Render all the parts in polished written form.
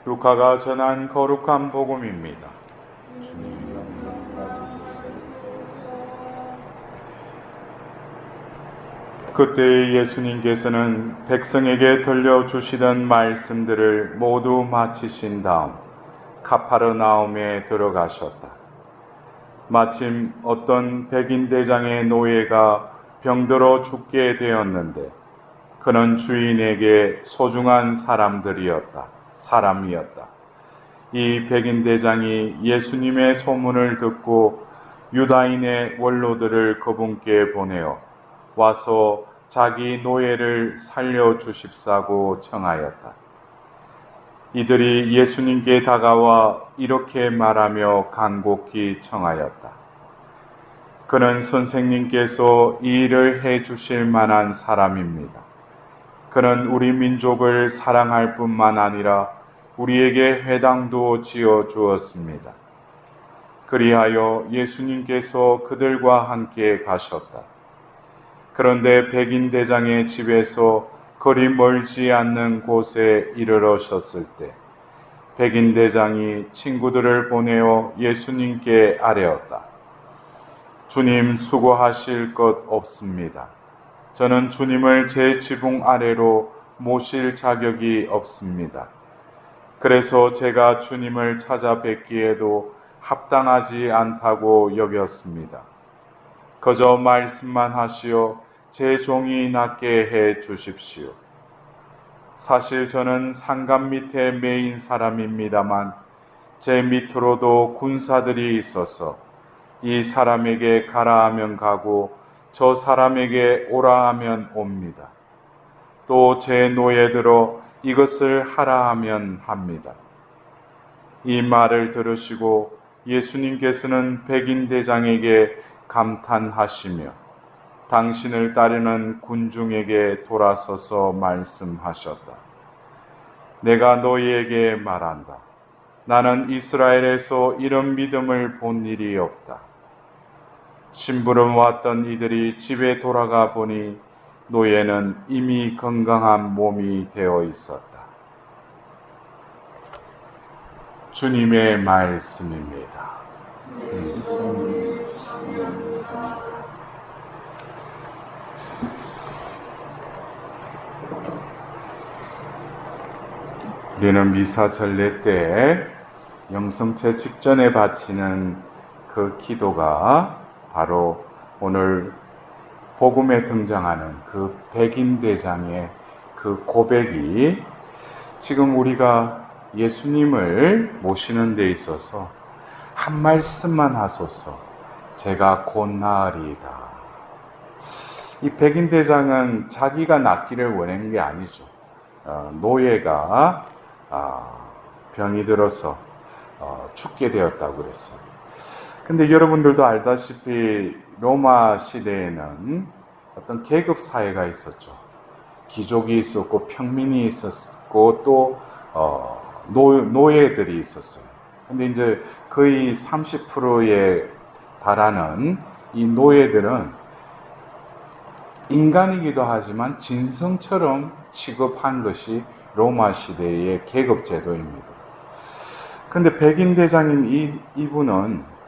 루카가 전한 거룩한 복음입니다. 그때 예수님께서는 백성에게 들려주시던 말씀들을 모두 마치신 다음 카파르나움에 들어가셨다. 마침 어떤 백인 대장의 노예가 병들어 죽게 되었는데 그는 주인에게 소중한 사람이었다. 이 백인 대장이 예수님의 소문을 듣고 유다인의 원로들을 그분께 보내어 와서 자기 노예를 살려주십사고 청하였다. 이들이 예수님께 다가와 이렇게 말하며 간곡히 청하였다. 그는 선생님께서 이 일을 해주실 만한 사람입니다. 그는 우리 민족을 사랑할 뿐만 아니라 우리에게 회당도 지어 주었습니다. 그리하여 예수님께서 그들과 함께 가셨다. 그런데 백인 대장의 집에서 거리 멀지 않는 곳에 이르러셨을 때 백인 대장이 친구들을 보내어 예수님께 아뢰었다. 주님, 수고하실 것 없습니다. 저는 주님을 제 지붕 아래로 모실 자격이 없습니다. 그래서 제가 주님을 찾아뵙기에도 합당하지 않다고 여겼습니다. 그저 말씀만 하시어 제 종이 낫게 해 주십시오. 사실 저는 상감 밑에 매인 사람입니다만 제 밑으로도 군사들이 있어서 이 사람에게 가라 하면 가고 저 사람에게 오라 하면 옵니다. 또 제 노예들어 이것을 하라 하면 합니다. 이 말을 들으시고 예수님께서는 백인 대장에게 감탄하시며 당신을 따르는 군중에게 돌아서서 말씀하셨다. 내가 너희에게 말한다. 나는 이스라엘에서 이런 믿음을 본 일이 없다. 심부름 왔던 이들이 집에 돌아가 보니 노예는 이미 건강한 몸이 되어 있었다. 주님의 말씀입니다. 우리는 미사 전례 때 영성체 직전에 바치는 그 기도가 바로 오늘 복음에 등장하는 그 백인 대장의 그 고백이 지금 우리가 예수님을 모시는 데 있어서 한 말씀만 하소서 제가 곧 나으리이다. 이 백인 대장은 자기가 낫기를 원한 게 아니죠. 노예가 병이 들어서 죽게 되었다고 그랬어요. 근데 여러분들도 알다시피 로마 시대에는 어떤 계급 사회가 있었죠. 귀족이 있었고 평민이 있었고 또 노예들이 있었어요. 근데 이제 거의 30%에 달하는 이 노예들은 인간이기도 하지만 진성처럼 취급한 것이 로마 시대의 계급 제도입니다. 근데 백인 대장인 이분은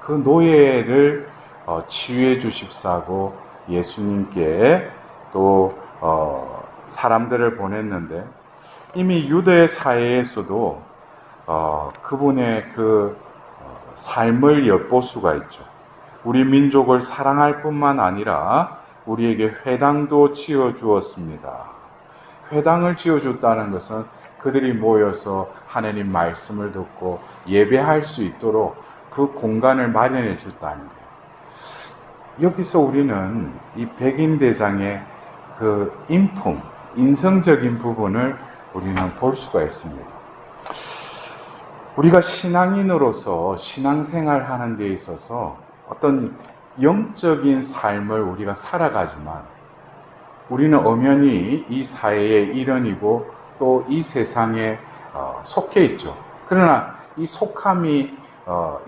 그 노예를 치유해 주십사고 예수님께 또 사람들을 보냈는데 이미 유대 사회에서도 그분의 그 삶을 엿볼 수가 있죠. 우리 민족을 사랑할 뿐만 아니라 우리에게 회당도 지어 주었습니다. 회당을 지어 줬다는 것은 그들이 모여서 하나님 말씀을 듣고 예배할 수 있도록 그 공간을 마련해 줬다는 거예요. 여기서 우리는 이 백인 대장의 그 인품, 인성적인 부분을 우리는 볼 수가 있습니다. 우리가 신앙인으로서 신앙생활 하는 데 있어서 어떤 영적인 삶을 우리가 살아가지만 우리는 엄연히 이 사회의 일원이고 또 이 세상에 속해 있죠. 그러나 이 속함이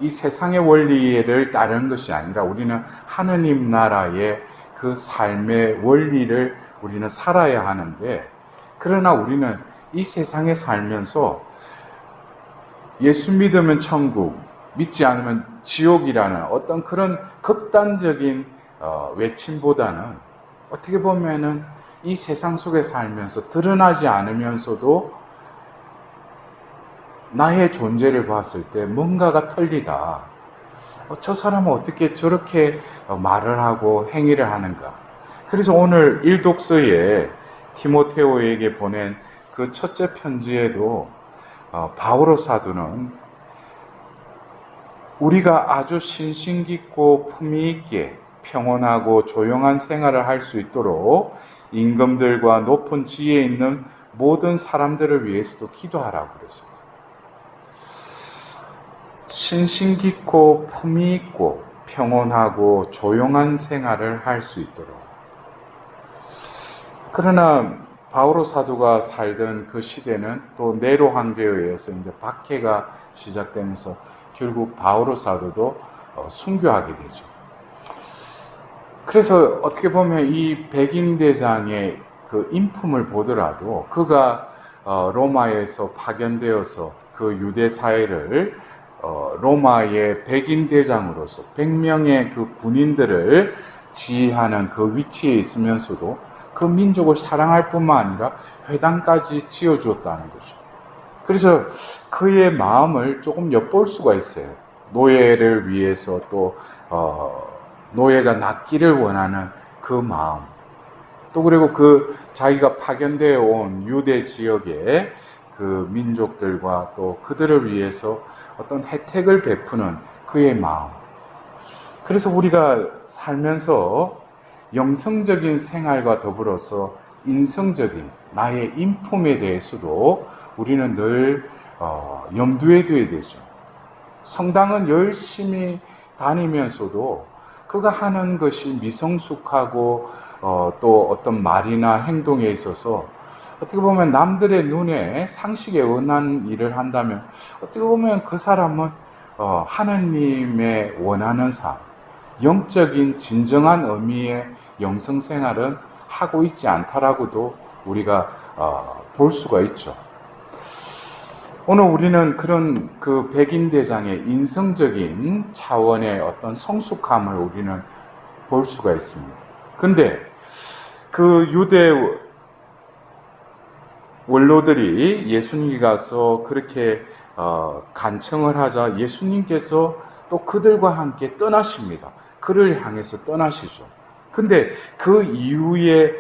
이 세상의 원리를 따르는 것이 아니라 우리는 하느님 나라의 그 삶의 원리를 우리는 살아야 하는데, 그러나 우리는 이 세상에 살면서 예수 믿으면 천국, 믿지 않으면 지옥이라는 어떤 그런 극단적인 외침보다는 어떻게 보면은 이 세상 속에 살면서 드러나지 않으면서도 나의 존재를 봤을 때 뭔가가 틀리다. 저 사람은 어떻게 저렇게 말을 하고 행위를 하는가. 그래서 오늘 일독서에 디모데오에게 보낸 그 첫째 편지에도 바오로 사도는 우리가 아주 신심 깊고 품위 있게 평온하고 조용한 생활을 할 수 있도록 임금들과 높은 지위에 있는 모든 사람들을 위해서도 기도하라고 그러셨어요. 신심 깊고 품위 있고 평온하고 조용한 생활을 할 수 있도록. 그러나 바오로 사도가 살던 그 시대는 또 네로 황제에 의해서 이제 박해가 시작되면서 결국 바오로 사도도 순교하게 되죠. 그래서 어떻게 보면 이 백인 대장의 그 인품을 보더라도 그가 로마에서 파견되어서 그 유대 사회를 로마의 백인 대장으로서 100명의 그 군인들을 지휘하는 그 위치에 있으면서도 그 민족을 사랑할 뿐만 아니라 회당까지 지어주었다는 거죠. 그래서 그의 마음을 조금 엿볼 수가 있어요. 노예를 위해서 또 노예가 낫기를 원하는 그 마음. 또 그리고 그 자기가 파견되어 온 유대 지역의 그 민족들과 또 그들을 위해서 어떤 혜택을 베푸는 그의 마음. 그래서 우리가 살면서 영성적인 생활과 더불어서 인성적인 나의 인품에 대해서도 우리는 늘 염두에 둬야 되죠. 성당은 열심히 다니면서도 그가 하는 것이 미성숙하고 또 어떤 말이나 행동에 있어서 어떻게 보면 남들의 눈에 상식에 어긋난 일을 한다면 어떻게 보면 그 사람은 하나님의 원하는 삶, 영적인 진정한 의미의 영성생활은 하고 있지 않다라고도 우리가 볼 수가 있죠. 오늘 우리는 그런 그 백인대장의 인성적인 차원의 어떤 성숙함을 우리는 볼 수가 있습니다. 근데 그 유대 원로들이 예수님께 가서 그렇게 간청을 하자 예수님께서 또 그들과 함께 떠나십니다. 그를 향해서 떠나시죠. 근데 그 이후에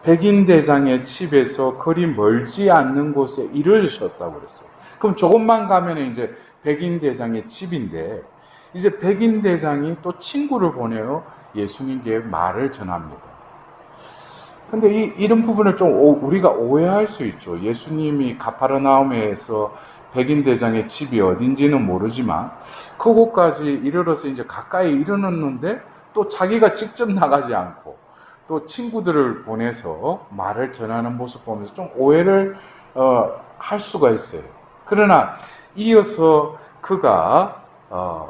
백인대장의 집에서 거리 멀지 않는 곳에 이르셨다고 그랬어요. 그럼 조금만 가면 이제 백인대장의 집인데 이제 백인대장이 또 친구를 보내어 예수님께 말을 전합니다. 근데 이런 부분을 좀 우리가 오해할 수 있죠. 예수님이 가파르나움에서 백인대장의 집이 어딘지는 모르지만 그곳까지 이르러서 이제 가까이 이르렀는데 또 자기가 직접 나가지 않고 또 친구들을 보내서 말을 전하는 모습 보면서 좀 오해를 할 수가 있어요. 그러나 이어서 그가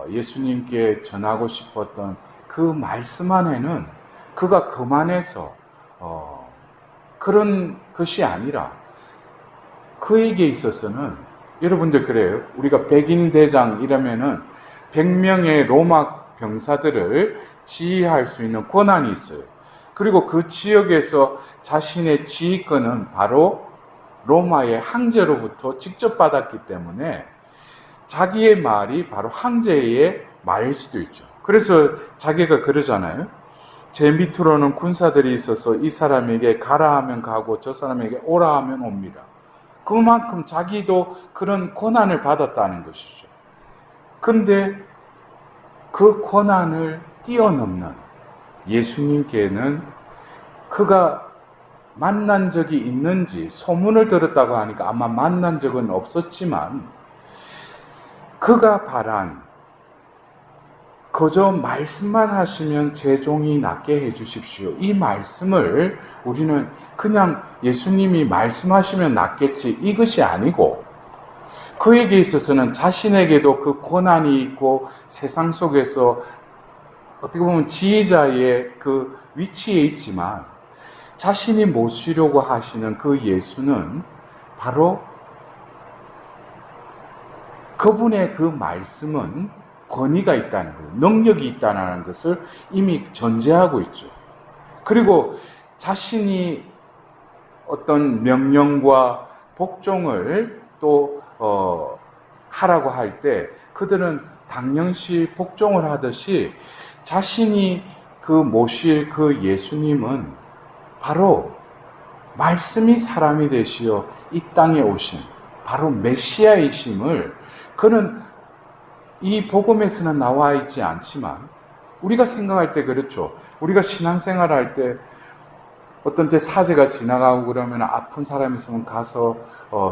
예수님께 전하고 싶었던 그 말씀 안에는 그가 그만해서 그런 것이 아니라 그에게 있어서는 여러분들 그래요. 우리가 백인대장 이러면은 100명의 로마 병사들을 지휘할 수 있는 권한이 있어요. 그리고 그 지역에서 자신의 지휘권은 바로 로마의 황제로부터 직접 받았기 때문에 자기의 말이 바로 황제의 말일 수도 있죠. 그래서 자기가 그러잖아요. 제 밑으로는 군사들이 있어서 이 사람에게 가라 하면 가고 저 사람에게 오라 하면 옵니다. 그만큼 자기도 그런 권한을 받았다는 것이죠. 근데 그 권한을 뛰어넘는 예수님께는 그가 만난 적이 있는지 소문을 들었다고 하니까 아마 만난 적은 없었지만 그가 바란 그저 말씀만 하시면 제 종이 낫게 해주십시오. 이 말씀을 우리는 그냥 예수님이 말씀하시면 낫겠지 이것이 아니고 그에게 있어서는 자신에게도 그 권한이 있고 세상 속에서 어떻게 보면 지휘자의 그 위치에 있지만 자신이 모시려고 하시는 그 예수는 바로 그분의 그 말씀은 권위가 있다는 거예요. 능력이 있다는 것을 이미 전제하고 있죠. 그리고 자신이 어떤 명령과 복종을 또 하라고 할 때 그들은 당연시 복종을 하듯이 자신이 그 모실 그 예수님은 바로 말씀이 사람이 되시어 이 땅에 오신 바로 메시아이심을 그는 이 복음에서는 나와 있지 않지만 우리가 생각할 때 그렇죠. 우리가 신앙생활 할 때 어떤 때 사제가 지나가고 그러면 아픈 사람이 있으면 가서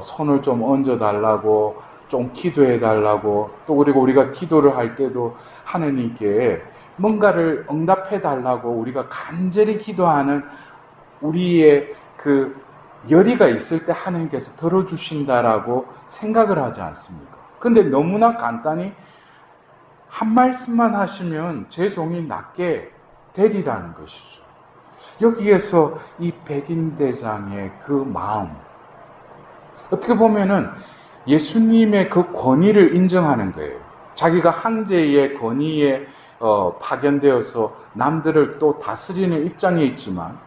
손을 좀 얹어달라고 좀 기도해달라고 또 그리고 우리가 기도를 할 때도 하느님께 뭔가를 응답해달라고 우리가 간절히 기도하는 우리의 그 열의가 있을 때 하나님께서 들어주신다라고 생각을 하지 않습니까? 근데 너무나 간단히 한 말씀만 하시면 제 종이 낫게 되리라는 것이죠. 여기에서 이 백인대장의 그 마음, 어떻게 보면은 예수님의 그 권위를 인정하는 거예요. 자기가 황제의 권위에 파견되어서 남들을 또 다스리는 입장에 있지만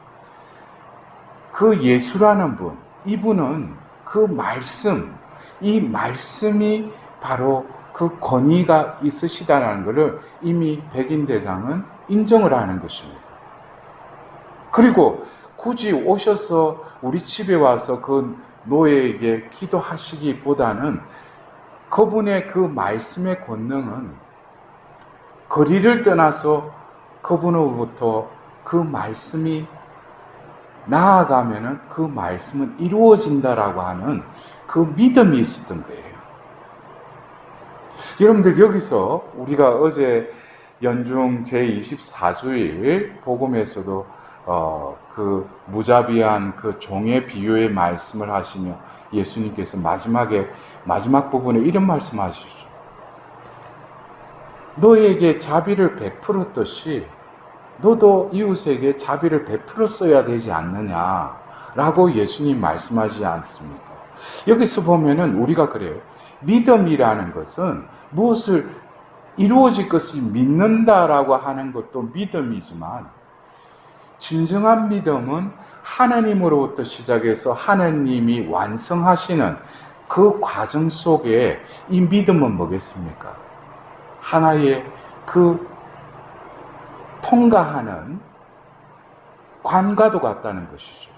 그 예수라는 분, 이분은 그 말씀, 이 말씀이 바로 그 권위가 있으시다는 것을 이미 백인대장은 인정을 하는 것입니다. 그리고 굳이 오셔서 우리 집에 와서 그 노예에게 기도하시기보다는 그분의 그 말씀의 권능은 거리를 떠나서 그분으로부터 그 말씀이 나아가면은 그 말씀은 이루어진다라고 하는 그 믿음이 있었던 거예요. 여러분들 여기서 우리가 어제 연중 제24주일 복음에서도 그 무자비한 그 종의 비유의 말씀을 하시며 예수님께서 마지막 부분에 이런 말씀하시죠. 너에게 자비를 베풀었듯이 너도 이웃에게 자비를 베풀었어야 되지 않느냐라고 예수님 말씀하지 않습니까? 여기서 보면은 우리가 그래요. 믿음이라는 것은 무엇을 이루어질 것을 믿는다라고 하는 것도 믿음이지만 진정한 믿음은 하나님으로부터 시작해서 하나님이 완성하시는 그 과정 속에 이 믿음은 뭐겠습니까? 하나의 그 통과하는 관과도 같다는 것이죠.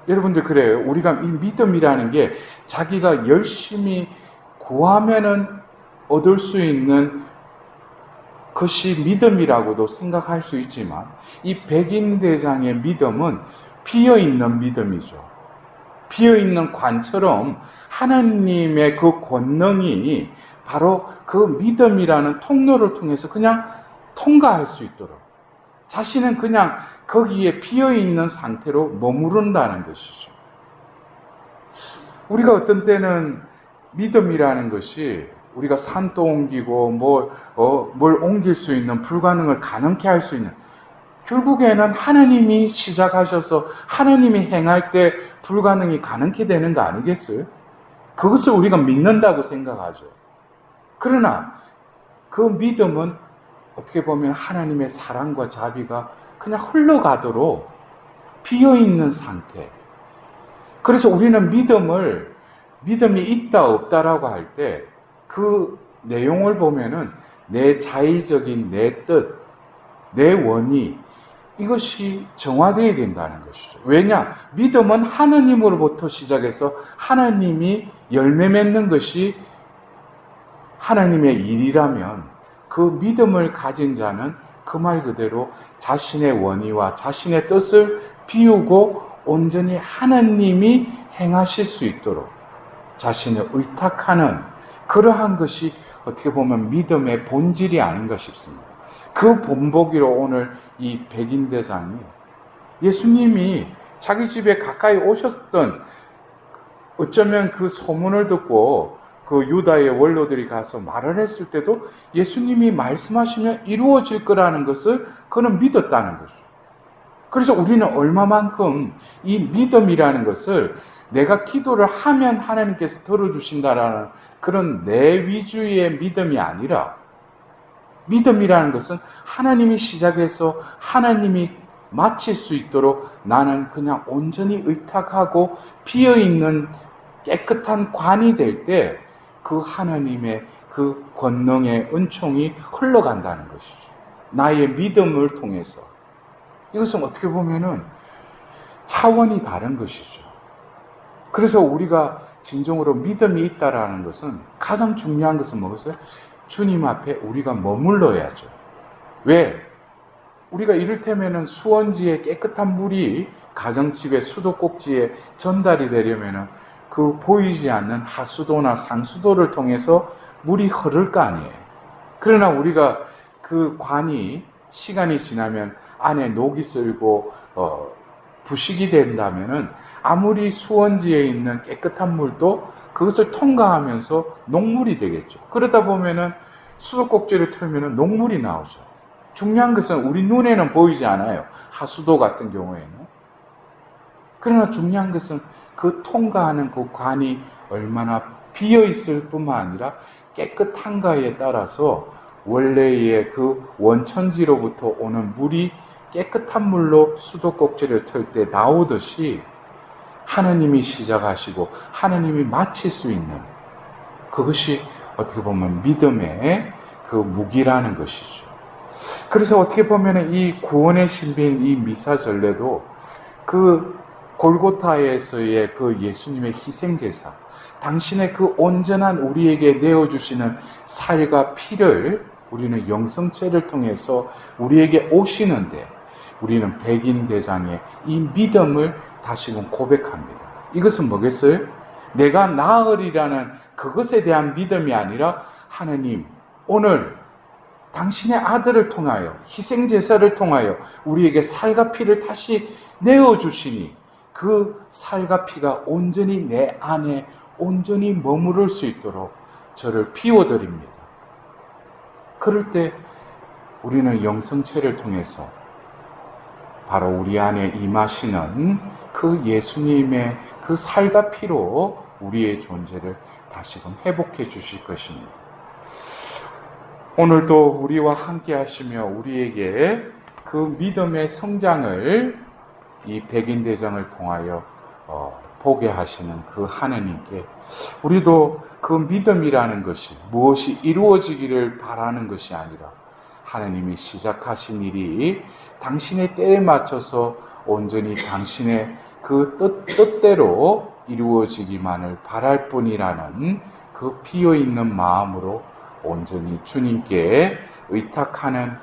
여러분들 그래요. 우리가 이 믿음이라는 게 자기가 열심히 구하면은 얻을 수 있는 것이 믿음이라고도 생각할 수 있지만 이 백인대장의 믿음은 비어있는 믿음이죠. 비어있는 관처럼 하나님의 그 권능이 바로 그 믿음이라는 통로를 통해서 그냥 통과할 수 있도록 자신은 그냥 거기에 비어있는 상태로 머무른다는 것이죠. 우리가 어떤 때는 믿음이라는 것이 우리가 산도 옮기고 뭘 옮길 수 있는 불가능을 가능케 할 수 있는 결국에는 하나님이 시작하셔서 하나님이 행할 때 불가능이 가능케 되는 거 아니겠어요? 그것을 우리가 믿는다고 생각하죠. 그러나 그 믿음은 어떻게 보면 하나님의 사랑과 자비가 그냥 흘러가도록 비어있는 상태. 그래서 우리는 믿음이 있다 없다라고 할 때 그 내용을 보면은 내 자의적인 내 뜻, 내 원의 이것이 정화되어야 된다는 것이죠. 왜냐? 믿음은 하나님으로부터 시작해서 하나님이 열매 맺는 것이 하나님의 일이라면 그 믿음을 가진 자는 그 말 그대로 자신의 원의와 자신의 뜻을 비우고 온전히 하나님이 행하실 수 있도록 자신을 의탁하는 그러한 것이 어떻게 보면 믿음의 본질이 아닌가 싶습니다. 그 본보기로 오늘 이 백인대장이 예수님이 자기 집에 가까이 오셨던 어쩌면 그 소문을 듣고 그 유다의 원로들이 가서 말을 했을 때도 예수님이 말씀하시면 이루어질 거라는 것을 그는 믿었다는 거죠. 그래서 우리는 얼마만큼 이 믿음이라는 것을 내가 기도를 하면 하나님께서 들어주신다라는 그런 내 위주의 믿음이 아니라, 믿음이라는 것은 하나님이 시작해서 하나님이 마칠 수 있도록 나는 그냥 온전히 의탁하고 비어있는 깨끗한 관이 될 때 그 하나님의 그 권능의 은총이 흘러간다는 것이죠. 나의 믿음을 통해서. 이것은 어떻게 보면은 차원이 다른 것이죠. 그래서 우리가 진정으로 믿음이 있다라는 것은 가장 중요한 것은 뭐겠어요? 주님 앞에 우리가 머물러야죠. 왜? 우리가 이를테면은 수원지에 깨끗한 물이 가정집의 수도꼭지에 전달이 되려면은 그 보이지 않는 하수도나 상수도를 통해서 물이 흐를 거 아니에요. 그러나 우리가 그 관이 시간이 지나면 안에 녹이 슬고 부식이 된다면은 아무리 수원지에 있는 깨끗한 물도 그것을 통과하면서 녹물이 되겠죠. 그러다 보면은 수도꼭지를 틀면은 녹물이 나오죠. 중요한 것은 우리 눈에는 보이지 않아요. 하수도 같은 경우에는. 그러나 중요한 것은 그 통과하는 그 관이 얼마나 비어 있을 뿐만 아니라 깨끗한가에 따라서 원래의 그 원천지로부터 오는 물이 깨끗한 물로 수도꼭지를 틀 때 나오듯이 하나님이 시작하시고 하나님이 마칠 수 있는, 그것이 어떻게 보면 믿음의 그 무기라는 것이죠. 그래서 어떻게 보면 이 구원의 신비인 이 미사 전례도 그 골고타에서의 그 예수님의 희생제사, 당신의 그 온전한 우리에게 내어주시는 살과 피를 우리는 영성체를 통해서 우리에게 오시는데, 우리는 백인대장의 이 믿음을 다시금 고백합니다. 이것은 뭐겠어요? 내가 나으리라는 그것에 대한 믿음이 아니라, 하나님 오늘 당신의 아들을 통하여, 희생제사를 통하여 우리에게 살과 피를 다시 내어주시니 그 살과 피가 온전히 내 안에 온전히 머무를 수 있도록 저를 비워드립니다. 그럴 때 우리는 영성체를 통해서 바로 우리 안에 임하시는 그 예수님의 그 살과 피로 우리의 존재를 다시금 회복해 주실 것입니다. 오늘도 우리와 함께 하시며 우리에게 그 믿음의 성장을 이 백인대장을 통하여 보게 하시는 그 하나님께 우리도 그 믿음이라는 것이 무엇이 이루어지기를 바라는 것이 아니라, 하나님이 시작하신 일이 당신의 때에 맞춰서 온전히 당신의 그 뜻대로 이루어지기만을 바랄 뿐이라는 그 비어있는 마음으로 온전히 주님께 의탁하는